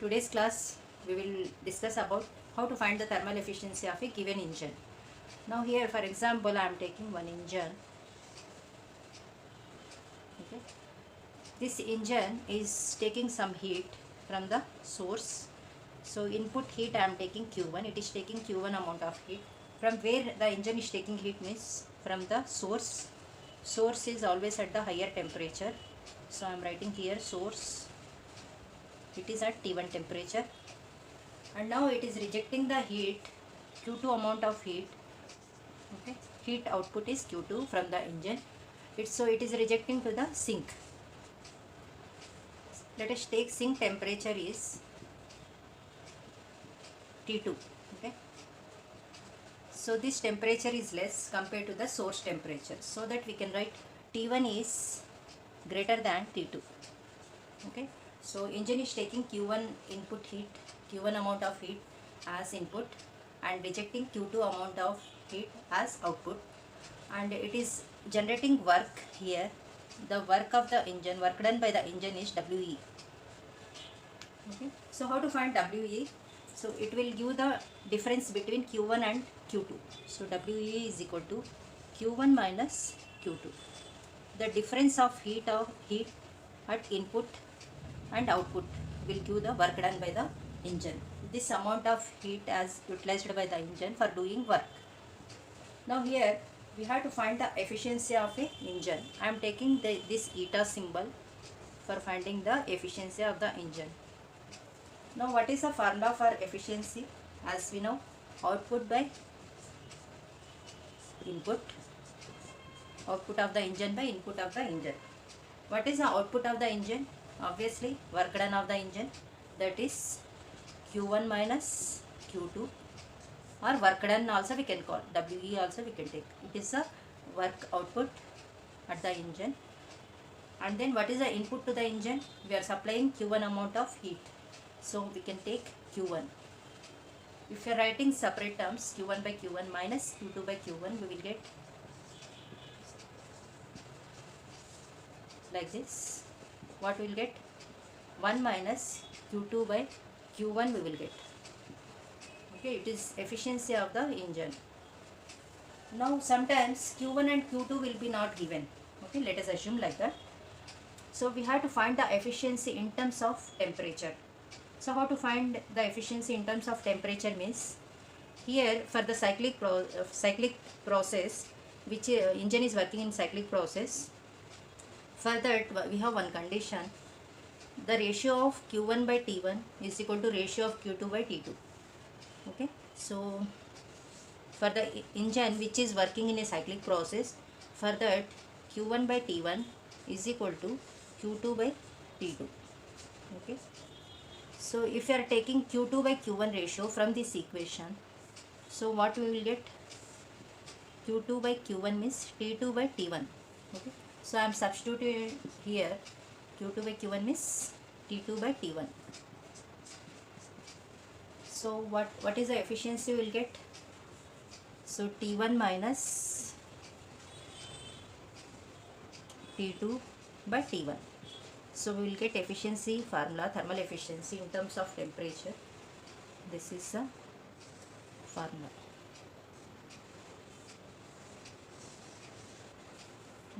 Today's class we will discuss about how to find the thermal efficiency of a given engine. Now here for example I am taking one engine. Okay. This engine is taking some heat from the source. So input heat I am taking Q1. It is taking Q1 amount of heat. From where the engine is taking heat means from the source. Source is always at the higher temperature. So I am writing here source. It is at T1 temperature. And now it is rejecting the heat, Q2 amount of heat. Okay. Heat output is Q2 from the engine. So it is rejecting to the sink. Let us take sink temperature is T2. Okay. So this temperature is less compared to the source temperature. So that we can write T1 is greater than T2. Okay. So engine is taking Q1 input heat, Q1 amount of heat as input and rejecting Q2 amount of heat as output, and it is generating work here. The work of the engine, work done by the engine is WE. Okay. So how to find WE? So it will give the difference between Q1 and Q2. So WE is equal to Q1 minus Q2. The difference of heat at input and output will give the work done by the engine. This amount of heat as utilized by the engine for doing work. Now here we have to find the efficiency of a engine. I am taking this eta symbol for finding the efficiency of the engine. Now what is the formula for efficiency? As we know, output by input, output of the engine by input of the engine. What is the output of the engine? Obviously work done of the engine, that is Q1 minus Q2, or work done also we can call, WE also we can take. It is a work output at the engine. And then what is the input to the engine? We are supplying Q1 amount of heat, so we can take Q1. If you are writing separate terms, Q1 by Q1 minus Q2 by Q1, we will get like this. What we will get? 1 minus Q2 by Q1 we will get. Okay, it is efficiency of the engine. Now sometimes Q1 and Q2 will be not given. Okay, let us assume like that. So we have to find the efficiency in terms of temperature. So how to find the efficiency in terms of temperature means, here for the cyclic process, which engine is working in cyclic process, for that we have one condition. The ratio of Q1 by T1 is equal to ratio of Q2 by T2. Okay. So for the engine which is working in a cyclic process, for that Q1 by T1 is equal to Q2 by T2. Okay. So if you are taking Q2 by Q1 ratio from this equation, so what we will get? Q2 by Q1 means T2 by T1. Okay. So I am substituting here Q2 by Q1 means T2 by T1. So what is the efficiency we will get? So T1 minus T2 by T1. So we will get efficiency formula, thermal efficiency in terms of temperature. This is the formula.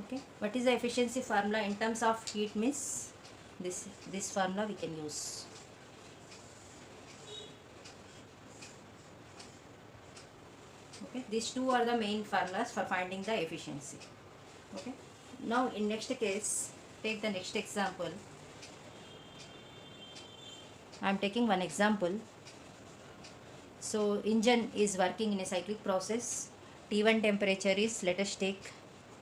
Okay. What is the efficiency formula in terms of heat means? This formula we can use. Okay. These two are the main formulas for finding the efficiency. Okay. Now in next case, take the next example. I am taking one example. So engine is working in a cyclic process. T1 temperature is, let us take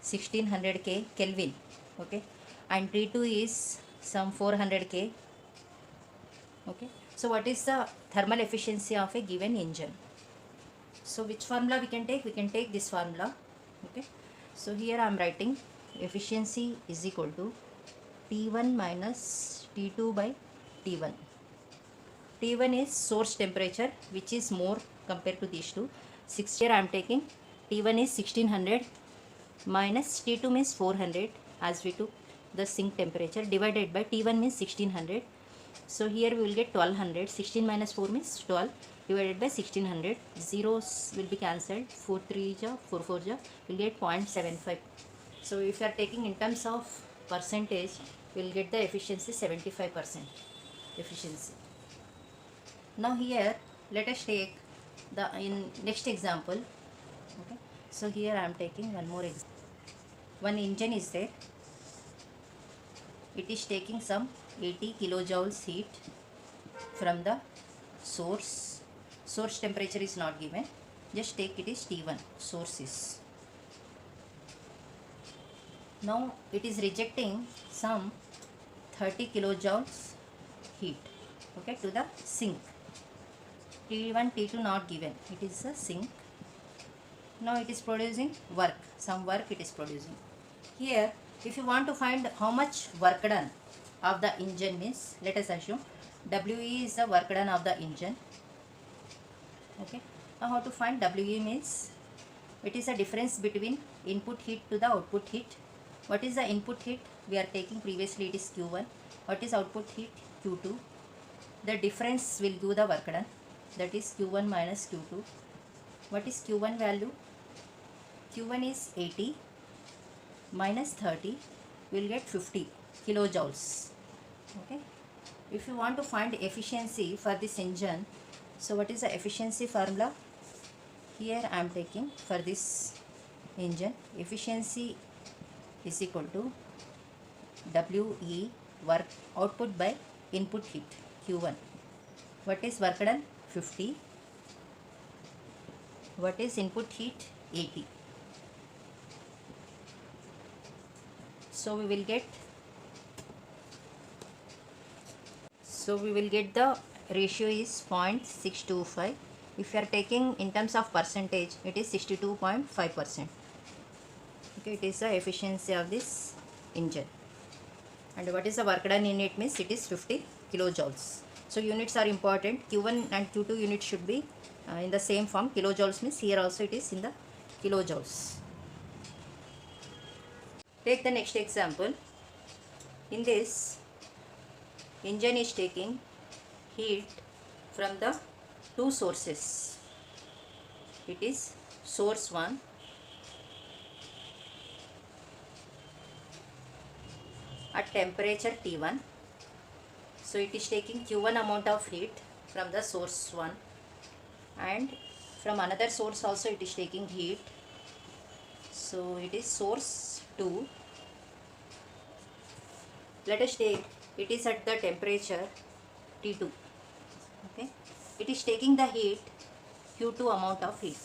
1600 Kelvin. Okay. And T2 is some 400 K. Okay. So what is the thermal efficiency of a given engine? So which formula we can take? We can take this formula. Okay. So here I am writing efficiency is equal to T1 minus T2 by T1. T1 is source temperature, which is more compared to these two. Here I am taking T1 is 1600 minus T2 means 400, as we took the sink temperature, divided by T1 means 1600. So here we will get 1200. 16 minus 4 means 12 divided by 1600. Zeros will be cancelled. 4 3 ja, 4 4 ja. We'll get 0.75. So if you are taking in terms of percentage, we will get the efficiency 75% efficiency. Now here let us take the in next example. Okay. So here I am taking one more example. One engine is there. It is taking some 80 kilojoules heat from the source. Source temperature is not given. Just take it is T1. Source is. Now it is rejecting some 30 kilojoules heat, okay, to the sink. T1, T2 not given. It is a sink. Now it is producing work. Some work it is producing. Here, if you want to find how much work done of the engine means, let us assume WE is the work done of the engine. Okay. Now how to find WE means, it is a difference between input heat to the output heat. What is the input heat? We are taking previously it is Q1. What is output heat? Q2. The difference will give the work done. That is Q1 minus Q2. What is Q1 value? Q1 is 80 minus 30. We will get 50 kilojoules. Okay. If you want to find efficiency for this engine, so what is the efficiency formula? Here I am taking for this engine, efficiency is equal to WE, work output by input heat Q1. What is work done? 50. What is input heat? 80. So we will get the ratio is 0.625. If you are taking in terms of percentage, it is 62.5%. Okay, it is the efficiency of this engine. And what is the work done in it means, it is 50 kilojoules. So units are important. Q1 and Q2 units should be in the same form. Kilojoules means here also it is in the kilojoules. Take the next example. In this, engine is taking heat from the two sources. It is source 1 at temperature T1. So it is taking Q1 amount of heat from the source 1, and from another source also it is taking heat. So it is source 2. Let us take it is at the temperature T2. Okay, it is taking the heat Q2 amount of heat.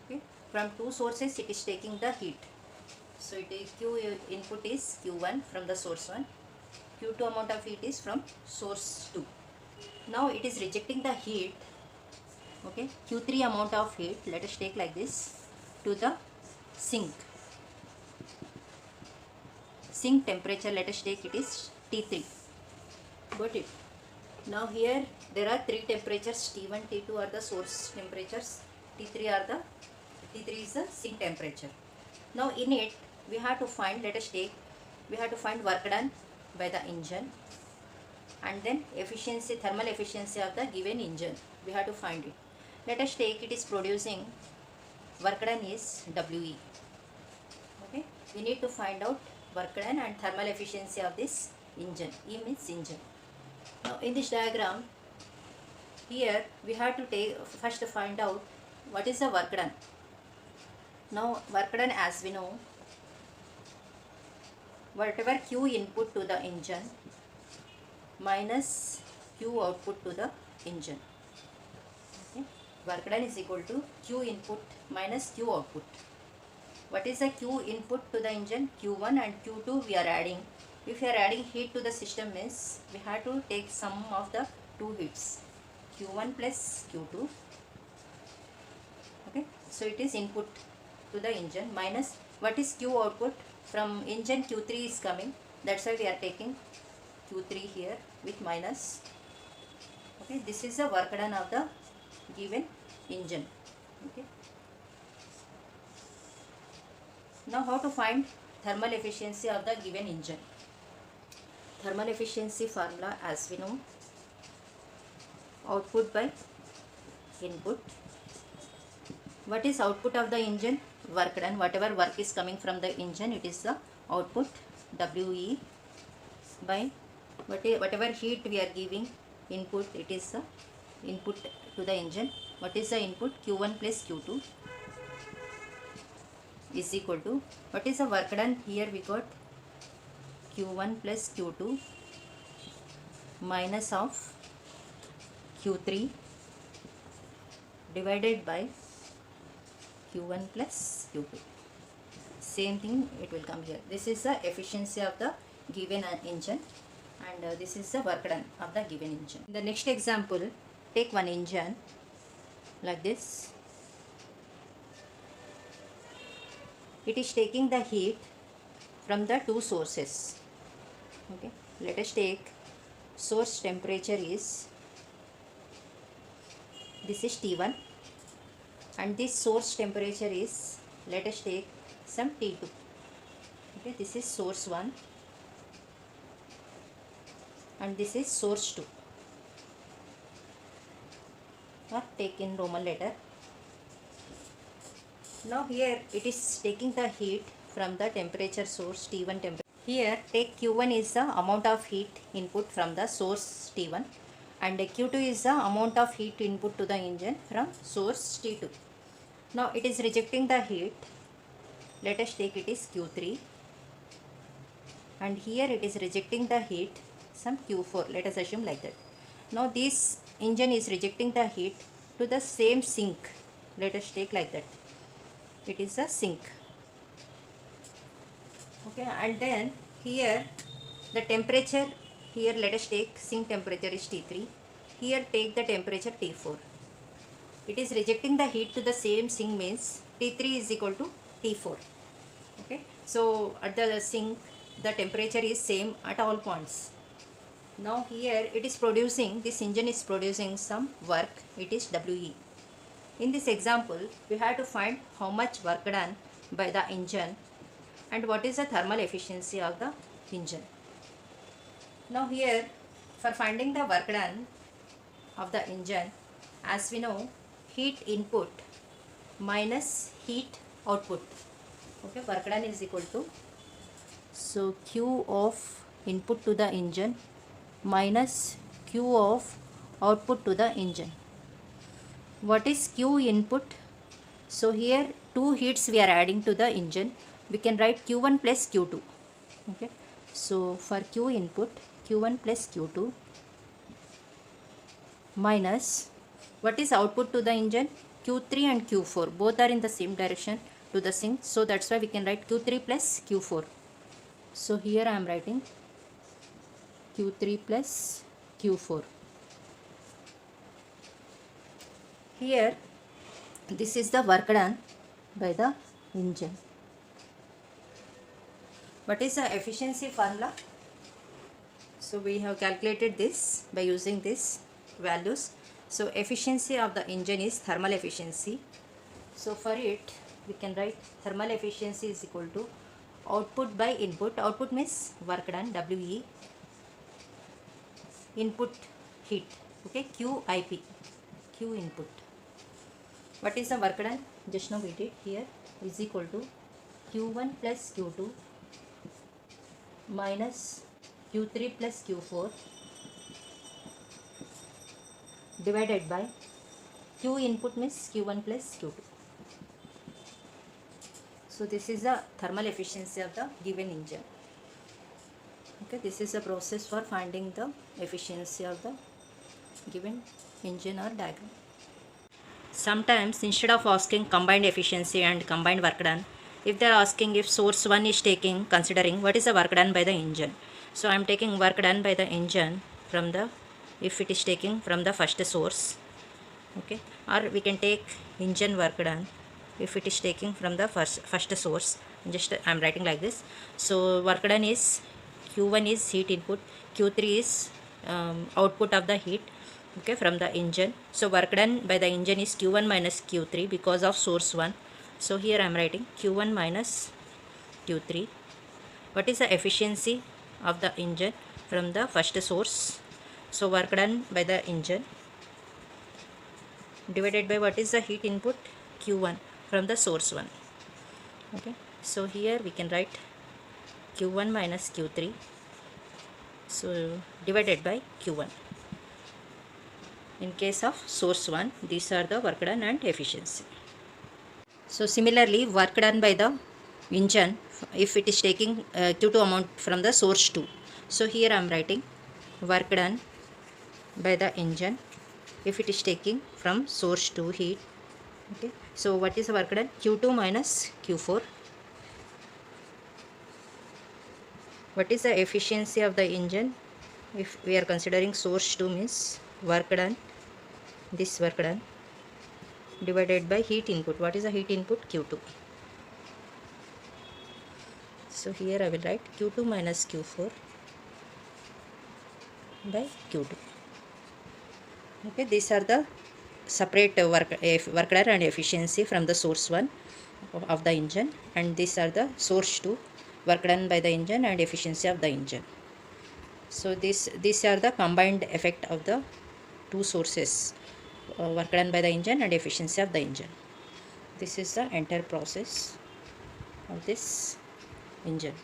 Okay, from two sources it is taking the heat. So it is Q input is Q1 from the source 1. Q2 amount of heat is from source 2. Now it is rejecting the heat. Okay, Q3 amount of heat, let us take like this, to the sink. Sink temperature, let us take it is T3. Got it? Now here there are three temperatures, T1, T2 are the source temperatures, T3 is the sink temperature. Now in it we have to find, we have to find work done by the engine, and then efficiency, thermal efficiency of the given engine. We have to find it. Let us take it is producing, work done is WE. Okay, we need to find out work done and thermal efficiency of this engine. E means engine. Now in this diagram, here we have to first find out what is the work done. Now work done, as we know, whatever Q input to the engine minus Q output to the engine. Okay. Work done is equal to Q input minus Q output. What is the Q input to the engine? Q1 and Q2 we are adding. If we are adding heat to the system means, we have to take sum of the two heats, Q1 plus Q2. Okay, so it is input to the engine minus what is Q output. From engine Q3 is coming, that's why we are taking Q3 here with minus. Okay, this is the work done of the given engine. Okay. Now how to find thermal efficiency of the given engine? thermal efficiency formula as we know, output by input. What is output of the engine? Work done. Whatever work is coming from the engine, it is the output, WE, by whatever heat we are giving input, it is the input to the engine. What is the input? Q1 plus Q2 is equal to, what is the work done? Here we got Q1 plus Q2 minus of Q3 divided by Q1 plus Q2. Same thing it will come here. This is the efficiency of the given engine, and this is the work done of the given engine. In the next example, take one engine like this. It is taking the heat from the two sources. Okay, let us take source temperature is, this is T1, and this source temperature is, let us take some T2. Okay, this is source 1 and this is source 2, or take in Roman letter. Now here it is taking the heat from the temperature source T1 temperature. Here take Q1 is the amount of heat input from the source T1, and Q2 is the amount of heat input to the engine from source T2. Now it is rejecting the heat. Let us take it is Q3, and here it is rejecting the heat some Q4. Let us assume like that. Now this engine is rejecting the heat to the same sink. Let us take like that. It is a sink. Okay, and then here the temperature, here let us take sink temperature is T3. Here take the temperature T4. It is rejecting the heat to the same sink means T3 is equal to T4. Okay, so at the sink the temperature is same at all points. Now here it is producing, this engine is producing some work, it is WE. In this example, we have to find how much work done by the engine and what is the thermal efficiency of the engine. Now here, for finding the work done of the engine, as we know, heat input minus heat output. Okay, work done is equal to, so Q of input to the engine minus Q of output to the engine. What is Q input? So here two heats we are adding to the engine. We can write Q1 plus Q2. Okay, so for Q input, Q1 plus Q2 minus, what is output to the engine? Q3 and Q4, both are in the same direction to the sink, so that's why we can write Q3 plus Q4. So here I am writing Q3 plus Q4. Here this is the work done by the engine. What is the efficiency formula? So we have calculated this by using these values. So efficiency of the engine is thermal efficiency. So for it we can write thermal efficiency is equal to output by input. Output means work done, WE, input heat, okay, QIP, Q input. What is the work done? Just now we did, here is equal to Q1 plus Q2 minus Q3 plus Q4 divided by Q input means Q1 plus Q2. So this is the thermal efficiency of the given engine. Okay, this is the process for finding the efficiency of the given engine or diagram. Sometimes instead of asking combined efficiency and combined work done, if they are asking if source 1 is considering what is the work done by the engine. So I am taking work done by the engine from the, if it is taking from the first source, okay, or we can take engine work done if it is taking from the first source. Just I am writing like this. So work done is Q1 is heat input, Q3 is output of the heat, okay, from the engine. So work done by the engine is Q1 minus Q3 because of source 1. So here I am writing Q1 minus Q3. What is the efficiency of the engine from the first source. So work done by the engine divided by what is the heat input Q1 from the source 1. Okay, so here we can write Q1 minus Q3, so divided by Q1. In case of source 1, these are the work done and efficiency. So similarly, work done by the engine, if it is taking Q2 amount from the source 2. So here I am writing work done by the engine if it is taking from source 2 heat. Okay, so what is the work done? Q2 minus Q4. What is the efficiency of the engine? If we are considering source 2 means work done, this work done divided by heat input. What is the heat input? Q2. So here I will write Q2 minus Q4 by Q2. Okay, these are the separate work done and efficiency from the source 1 of the engine, and these are the source 2 work done by the engine and efficiency of the engine. So these are the combined effect of the two sources, work done by the engine and efficiency of the engine. This is the entire process of this engine.